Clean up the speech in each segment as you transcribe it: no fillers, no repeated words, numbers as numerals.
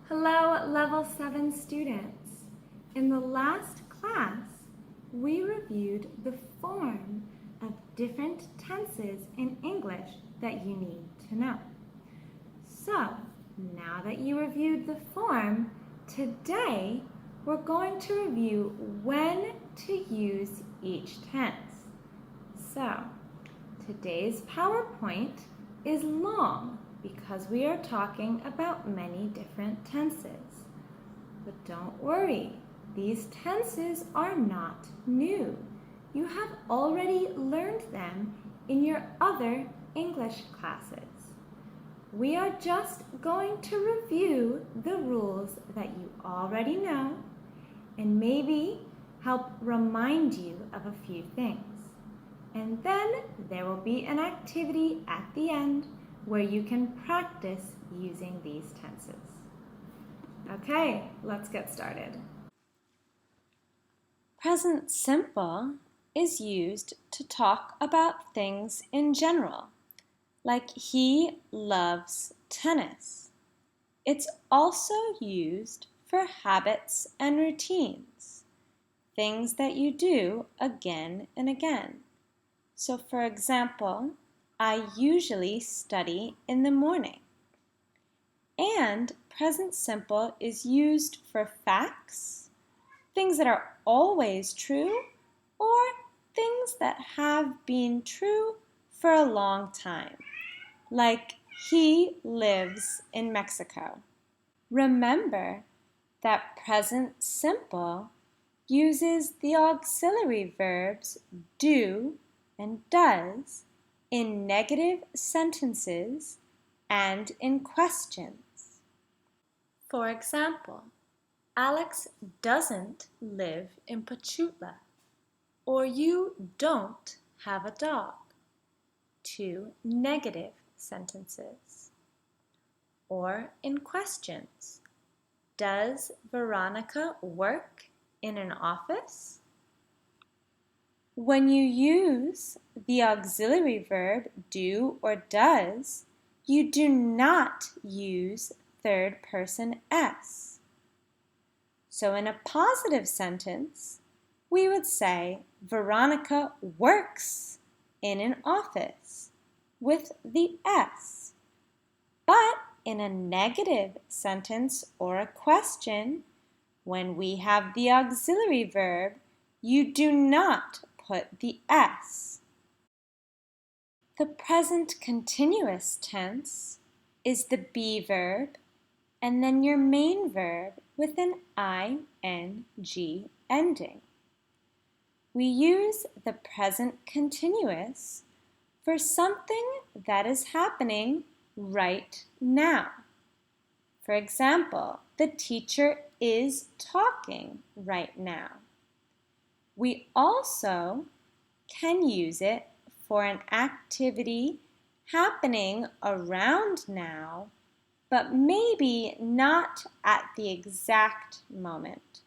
Hello, Level 7 students. In the last class, we reviewed the form of different tenses in English that you need to know. So, now that you reviewed the form, today we're going to review when to use each tense. So, today's PowerPoint is long because we are talking about many different tenses. But don't worry, these tenses are not new. You have already learned them in your other English classes. We are just going to review the rules that you already know and maybe help remind you of a few things. And then there will be an activity at the end where you can practice using these tenses. Okay, let's get started. Present simple is used to talk about things in general, like he loves tennis. It's also used for habits and routines, things that you do again and again. So for example, I usually study in the morning. And present simple is used for facts, things that are always true, or things that have been true for a long time, like he lives in Mexico. Remember that present simple uses the auxiliary verbs do and does in negative sentences and in questions. For example, Alex doesn't live in Pachutla, or you don't have a dog. Two negative sentences. Or in questions, does Veronica work in an office? When you use the auxiliary verb do or does, you do not use third person s. So in a positive sentence, we would say Veronica works in an office with the s. But in a negative sentence or a question, when we have the auxiliary verb, you do not put the s. The present continuous tense is the be verb and then your main verb with an ing ending. We use the present continuous for something that is happening right now. For example, the teacher is talking right now. We also can use it for an activity happening around now, but maybe not at the exact moment.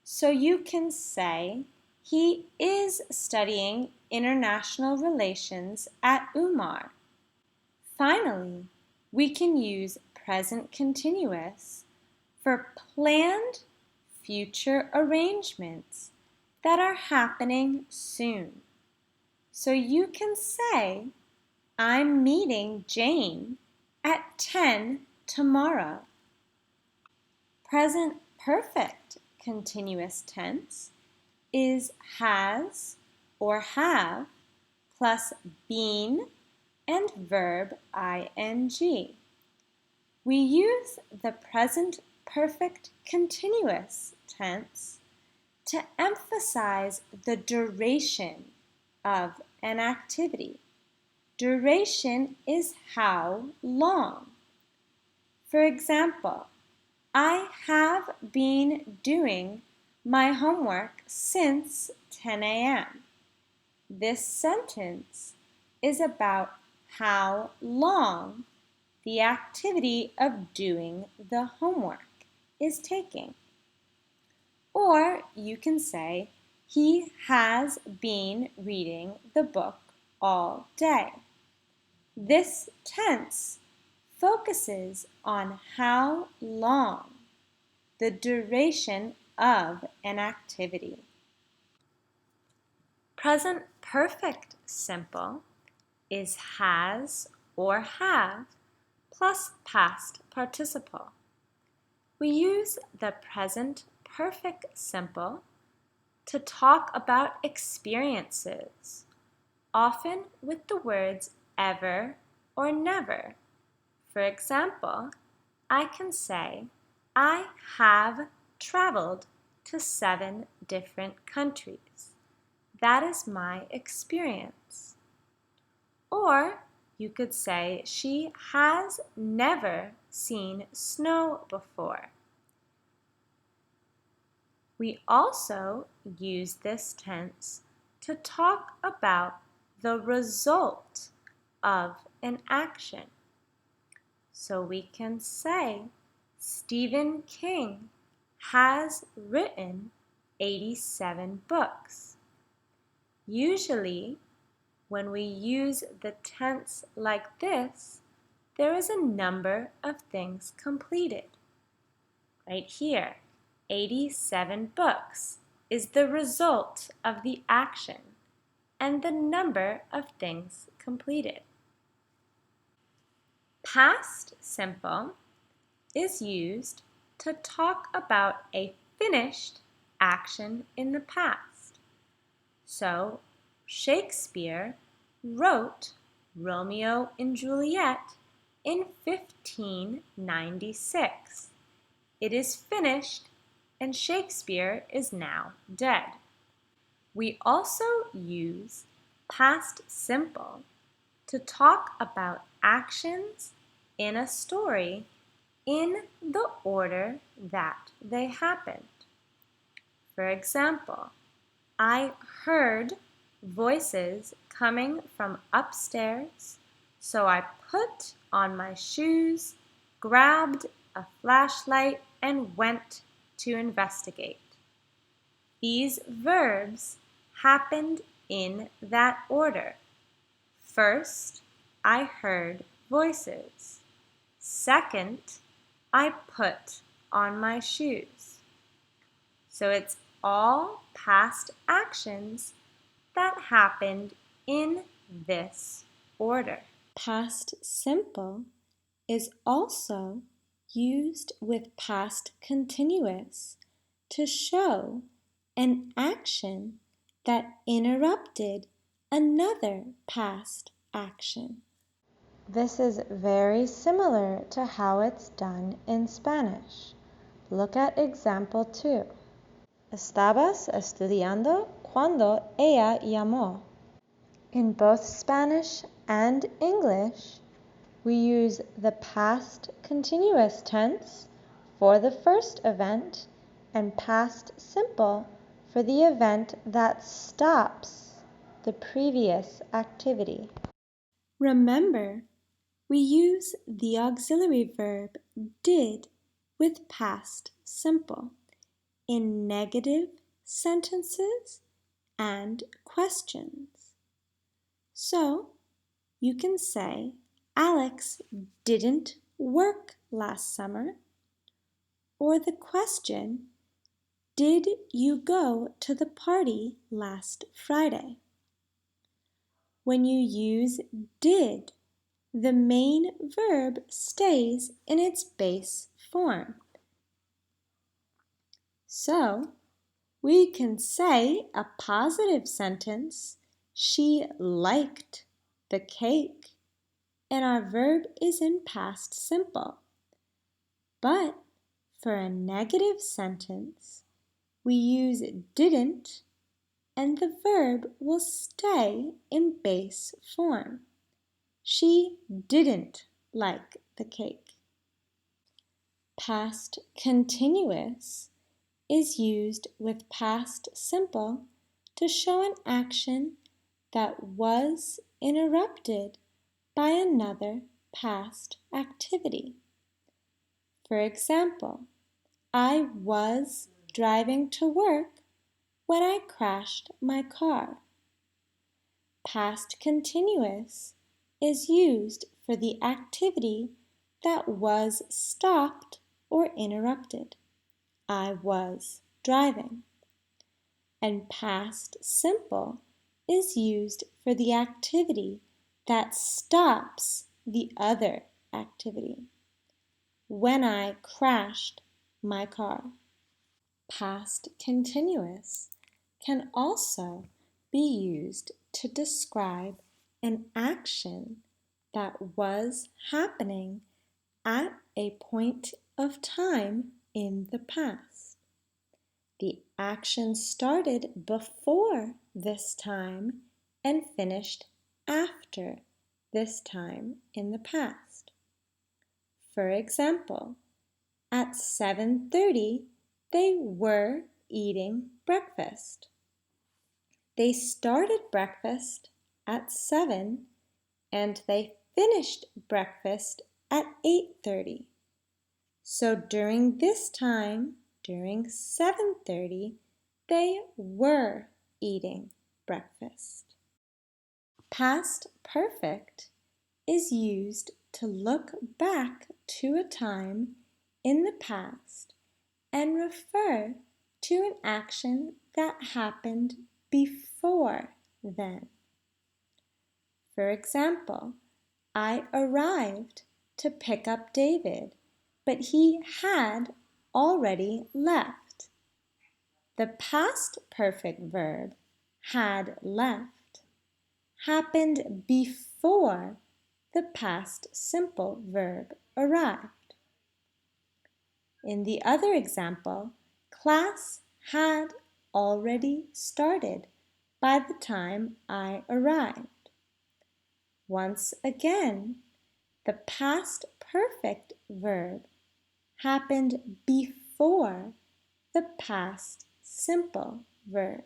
So you can say, he is studying international relations at Umar. Finally, we can use present continuous for planned future arrangements that are happening soon. So you can say, I'm meeting Jane at 10 tomorrow. Present perfect continuous tense is has or have plus been and verb ing. We use the present perfect continuous tense to emphasize the duration of an activity. Duration is how long. For example, I have been doing my homework since 10 a.m. This sentence is about how long the activity of doing the homework is taking. Or you can say, he has been reading the book all day. This tense focuses on how long, the duration of an activity. Present perfect simple is has or have plus past participle. We use the present perfect simple to talk about experiences, often with the words ever or never. For example, I can say, I have traveled to 7 different countries. That is my experience. Or you could say, she has never seen snow before. We also use this tense to talk about the result of an action. So we can say, Stephen King has written 87 books. Usually, when we use the tense like this, there is a number of things completed. Right here, 87 books is the result of the action and the number of things completed. Past simple is used to talk about a finished action in the past. So, Shakespeare wrote Romeo and Juliet in 1596. It is finished and Shakespeare is now dead. We also use past simple to talk about actions in a story in the order that they happened. For example, I heard voices coming from upstairs, so I put on my shoes, grabbed a flashlight, and went to investigate. These verbs happened in that order. First, I heard voices. Second, I put on my shoes. So it's all past actions that happened in this order. Past simple is also used with past continuous to show an action that interrupted another past action. This is very similar to how it's done in Spanish. Look at example 2. Estabas estudiando cuando ella llamó. In both Spanish and English, we use the past continuous tense for the first event and past simple for the event that stops the previous activity. Remember, we use the auxiliary verb did with past simple in negative sentences and questions. So, you can say, Alex didn't work last summer. Or the question, did you go to the party last Friday? When you use did, the main verb stays in its base form. So, we can say a positive sentence, she liked the cake, and our verb is in past simple. But for a negative sentence, we use didn't, and the verb will stay in base form. She didn't like the cake. Past continuous is used with past simple to show an action that was interrupted by another past activity. For example, I was driving to work when I crashed my car. Past continuous is used for the activity that was stopped or interrupted. I was driving. And past simple is used for the activity that stops the other activity. When I crashed my car. Past continuous can also be used to describe an action that was happening at a point of time in the past. The action started before this time and finished after this time in the past. For example, at 7:30, they were eating breakfast. They started breakfast at 7 and they finished breakfast at 8:30. So during this time, during 7:30, they were eating breakfast. Past perfect is used to look back to a time in the past and refer to an action that happened before then. For example, I arrived to pick up David, but he had already left. The past perfect verb, had left, happened before the past simple verb, arrived. In the other example, class had already started by the time I arrived. Once again, the past perfect verb happened before the past simple verb.